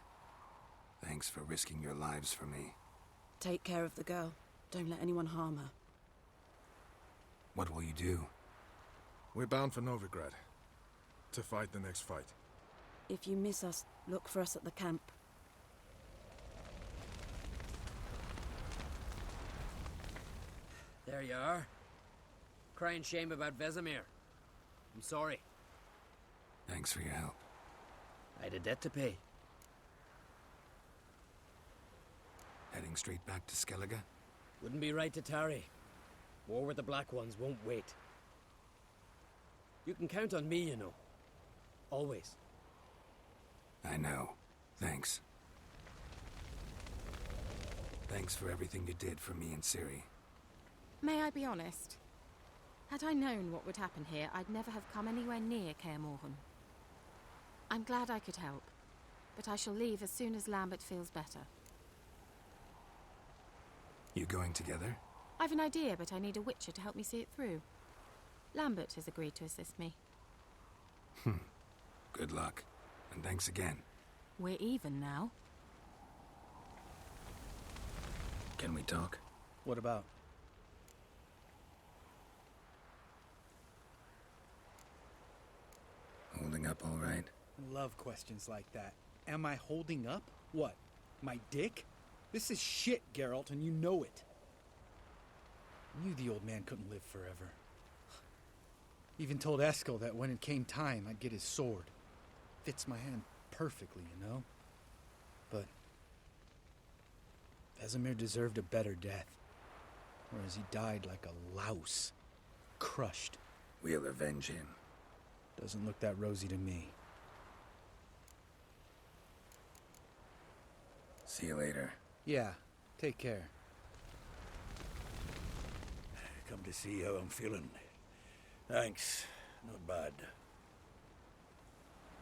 Thanks for risking your lives for me. Take care of the girl. Don't let anyone harm her. What will you do? We're bound for Novigrad. To fight the next fight. If you miss us, look for us at the camp. There you are. Crying shame about Vesemir. I'm sorry. Thanks for your help. I had a debt to pay. Heading straight back to Skellige? Wouldn't be right to tarry. War with the Black Ones won't wait. You can count on me, you know. Always. I know. Thanks. Thanks for everything you did for me and Ciri. May I be honest? Had I known what would happen here, I'd never have come anywhere near Kaer Morhen. I'm glad I could help, but I shall leave as soon as Lambert feels better. You going together? I've an idea, but I need a witcher to help me see it through. Lambert has agreed to assist me. Good luck, and thanks again. We're even now. Can we talk? What about? Holding up all right? I love questions like that. Am I holding up? What? My dick? This is shit, Geralt, and you know it. I knew the old man couldn't live forever. Even told Eskel that when it came time, I'd get his sword. Fits my hand perfectly, you know? But Vesemir deserved a better death. Whereas he died like a louse. Crushed. We'll avenge him. Doesn't look that rosy to me. See you later. Yeah, take care. Come to see how I'm feeling. Thanks. Not bad.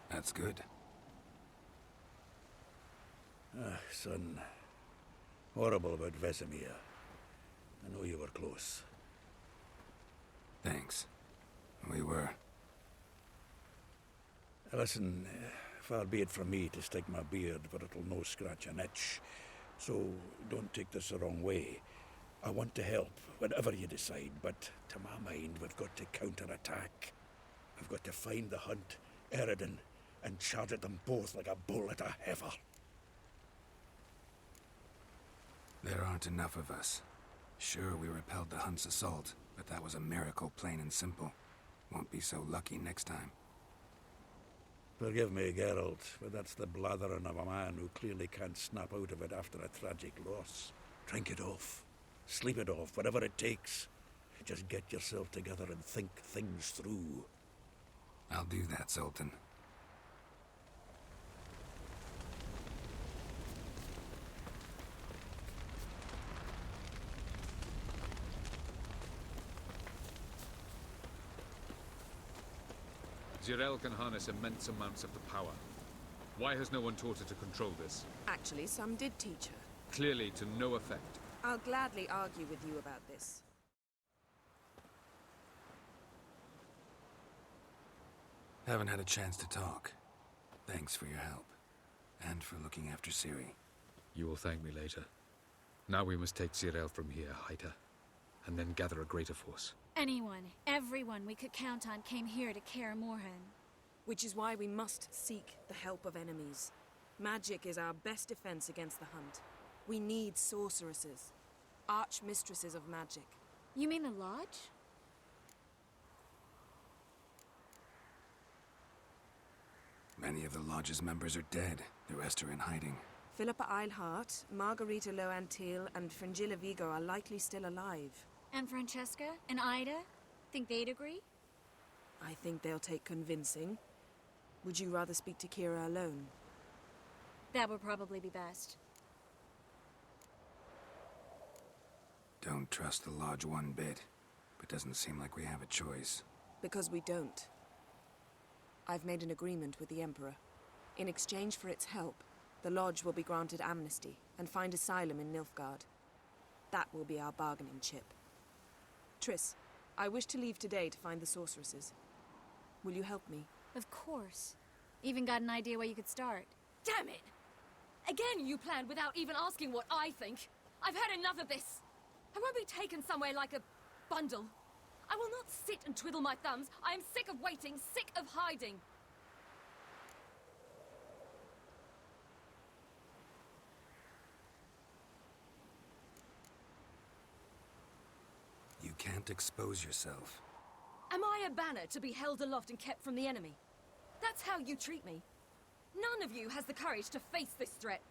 That's good. Son. Horrible about Vesemir. I know you were close. Thanks. We were. Listen, far be it from me to stick my beard, but it'll no scratch an itch. So don't take this the wrong way. I want to help, whatever you decide, but to my mind, we've got to counterattack. We've got to find the Hunt, Eredin, and charge at them both like a bull at a heifer. There aren't enough of us. Sure, we repelled the Hunt's assault, but that was a miracle, plain and simple. Won't be so lucky next time. Forgive me, Geralt, but that's the blathering of a man who clearly can't snap out of it after a tragic loss. Drink it off. Sleep it off, whatever it takes. Just get yourself together and think things through. I'll do that, Sultan. Zirael can harness immense amounts of the power. Why has no one taught her to control this? Actually, some did teach her. Clearly to no effect. I'll gladly argue with you about this. Haven't had a chance to talk. Thanks for your help. And for looking after Ciri. You will thank me later. Now we must take Zirael from here, hide her, and then gather a greater force. Anyone, everyone we could count on came here to Kaer Morhen. Which is why we must seek the help of enemies. Magic is our best defense against the hunt. We need sorceresses. Archmistresses of magic. You mean the Lodge? Many of the Lodge's members are dead. The rest are in hiding. Philippa Eilhart, Margarita Loantil, and Fringilla Vigo are likely still alive. And Francesca? And Ida? Think they'd agree? I think they'll take convincing. Would you rather speak to Kira alone? That would probably be best. Don't trust the Lodge one bit, but doesn't seem like we have a choice. Because we don't. I've made an agreement with the Emperor. In exchange for its help, the Lodge will be granted amnesty and find asylum in Nilfgaard. That will be our bargaining chip. Triss, I wish to leave today to find the sorceresses. Will you help me? Of course. Even got an idea where you could start. Damn it! Again you planned without even asking what I think. I've had enough of this. I won't be taken somewhere like a bundle. I will not sit and twiddle my thumbs. I am sick of waiting, sick of hiding. You can't expose yourself. Am I a banner to be held aloft and kept from the enemy? That's how you treat me. None of you has the courage to face this threat.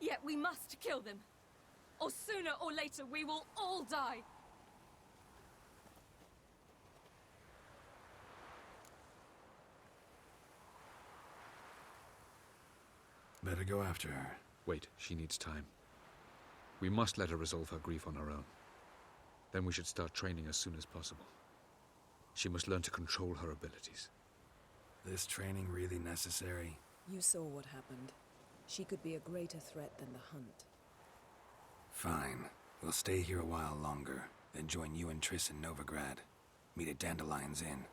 Yet we must kill them. Or sooner or later we will all die. Better go after her. Wait, she needs time. We must let her resolve her grief on her own. Then we should start training as soon as possible. She must learn to control her abilities. This training really necessary? You saw what happened. She could be a greater threat than the hunt. Fine. We'll stay here a while longer, then join you and Triss in Novigrad. Meet at Dandelion's Inn.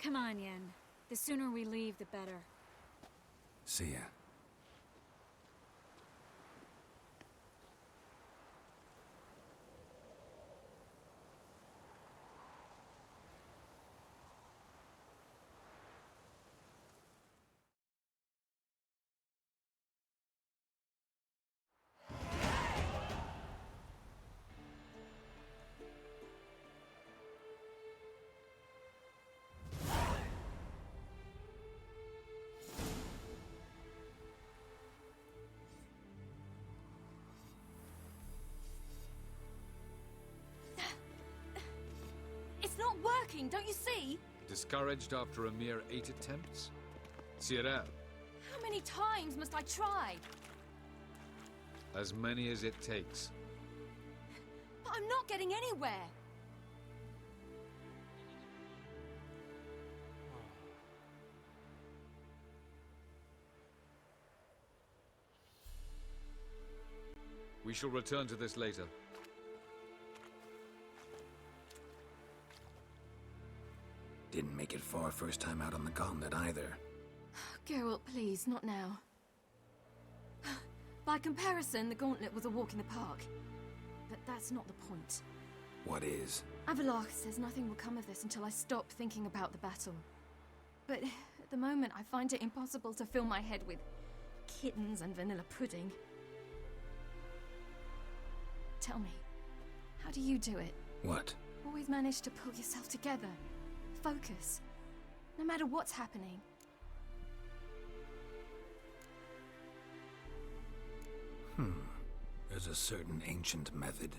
Come on, Yen. The sooner we leave, the better. See ya. It's not working, don't you see? Discouraged after a mere 8 attempts? Cyril, How many times must I try? as many as it takes. But I'm not getting anywhere. We shall return to this later. Didn't make it far first time out on the gauntlet either. Geralt, please, not now. By comparison, the gauntlet was a walk in the park. But that's not the point. What is? Avallac'h says nothing will come of this until I stop thinking about the battle. But at the moment, I find it impossible to fill my head with kittens and vanilla pudding. Tell me, how do you do it? What? Always manage to pull yourself together. Focus. No matter what's happening. There's a certain ancient method.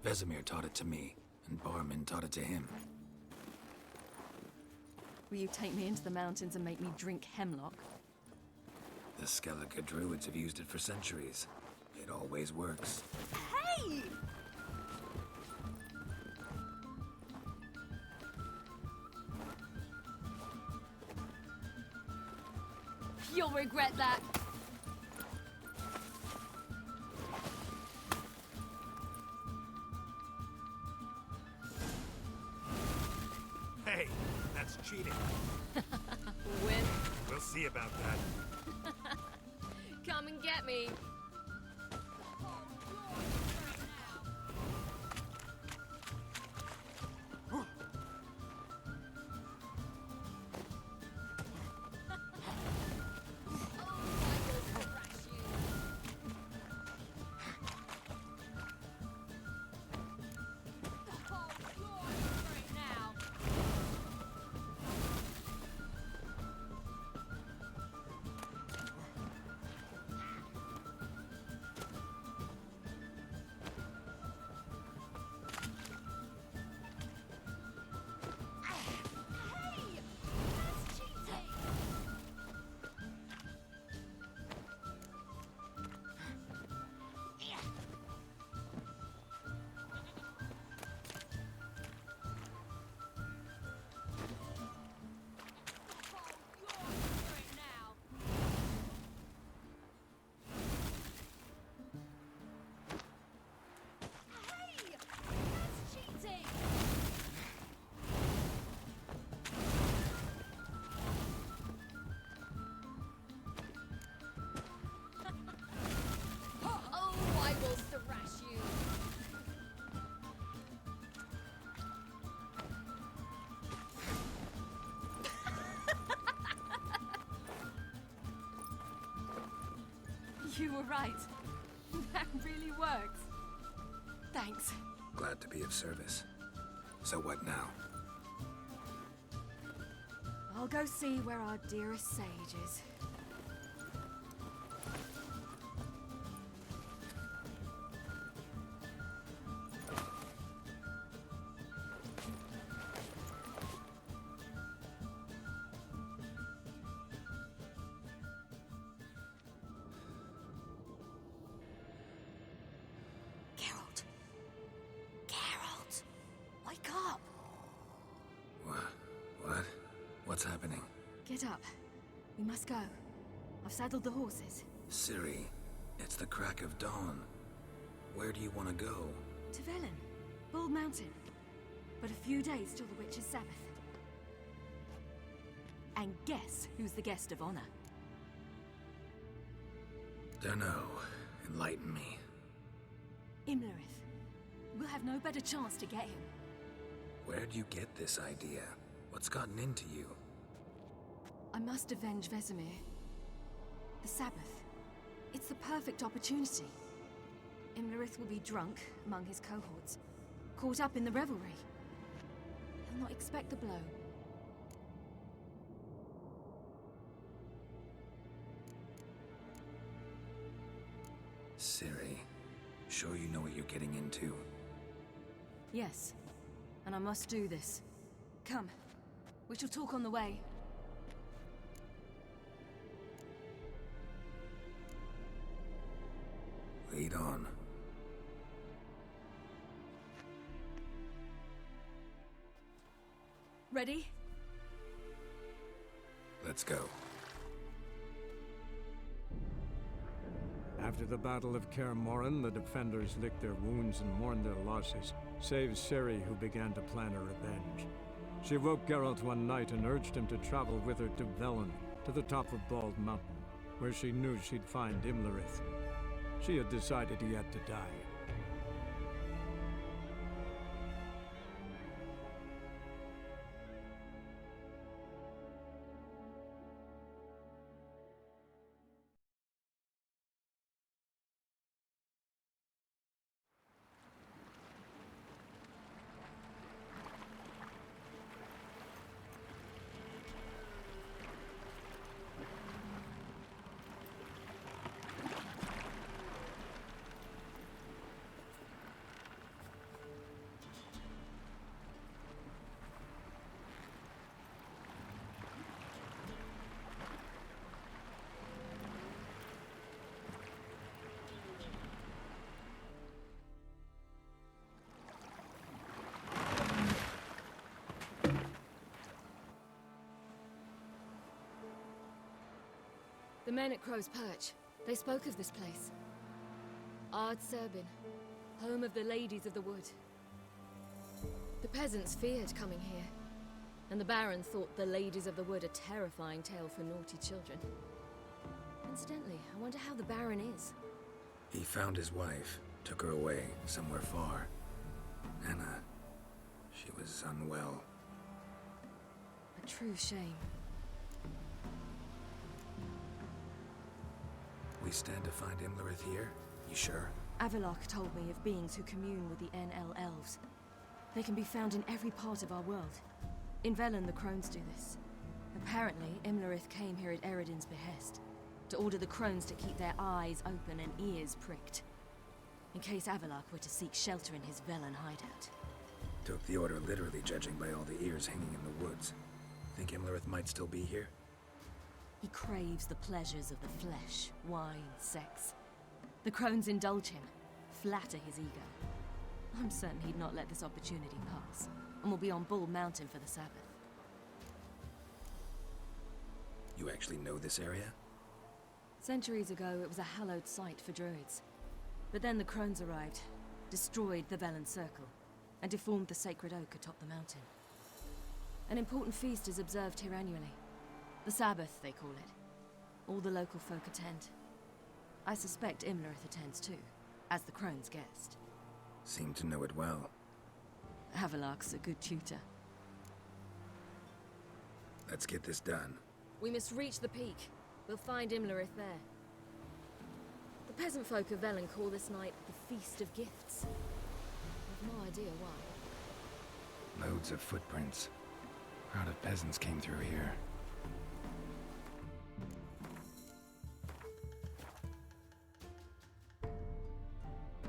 Vesemir taught it to me, and Barman taught it to him. Will you take me into the mountains and make me drink hemlock? The Skellige druids have used it for centuries. It always works. Hey! You'll regret that. Hey, that's cheating. Win. We'll see about that. Come and get me. You were right. That really works. Thanks. Glad to be of service. So what now? I'll go see where our dearest sage is. Geralt. Geralt. Wake up. What? What's happening? Get up. We must go. I've saddled the horses. Ciri, it's the crack of dawn. Where do you want to go? To Velen. Bald Mountain. But a few days till the Witch's Sabbath. And guess who's the guest of honor? Dunno. Enlighten me. Imlerith. We'll have no better chance to get him. Where'd you get this idea? What's gotten into you? I must avenge Vesemir. The Sabbath. It's the perfect opportunity. Imlerith will be drunk among his cohorts, caught up in the revelry. He'll not expect the blow. Ciri, sure you know what you're getting into? Yes, and I must do this. Come, we shall talk on the way. Lead on. Ready? Let's go. After the Battle of Kaer Morhen, the defenders licked their wounds and mourned their losses, save Ciri, who began to plan a revenge. She woke Geralt one night and urged him to travel with her to Velen, to the top of Bald Mountain, where she knew she'd find Imlerith. She had decided he had to die. The men at Crow's Perch, they spoke of this place. Ard Serbin, home of the Ladies of the Wood. The peasants feared coming here, and the Baron thought the Ladies of the Wood a terrifying tale for naughty children. Incidentally, I wonder how the Baron is. He found his wife, took her away, somewhere far. Anna, she was unwell. A true shame. We stand to find Imlerith here? You sure? Avalok told me of beings who commune with the NL Elves. They can be found in every part of our world. In Velen, the Crones do this. Apparently, Imlerith came here at Eredin's behest, to order the Crones to keep their eyes open and ears pricked, in case Avalok were to seek shelter in his Velen hideout. Took the order literally, judging by all the ears hanging in the woods. Think Imlerith might still be here? He craves the pleasures of the flesh, wine, sex. The Crones indulge him, flatter his ego. I'm certain he'd not let this opportunity pass, and will be on Bald Mountain for the Sabbath. You actually know this area? Centuries ago, it was a hallowed site for druids. But then the Crones arrived, destroyed the Velen Circle, and deformed the sacred oak atop the mountain. An important feast is observed here annually. The Sabbath, they call it. All the local folk attend. I suspect Imlerith attends too, as the Crone's guest. Seem to know it well. Avalok's a good tutor. Let's get this done. We must reach the peak. We'll find Imlerith there. The peasant folk of Velen call this night the Feast of Gifts. I've no idea why. Loads of footprints. A crowd of peasants came through here.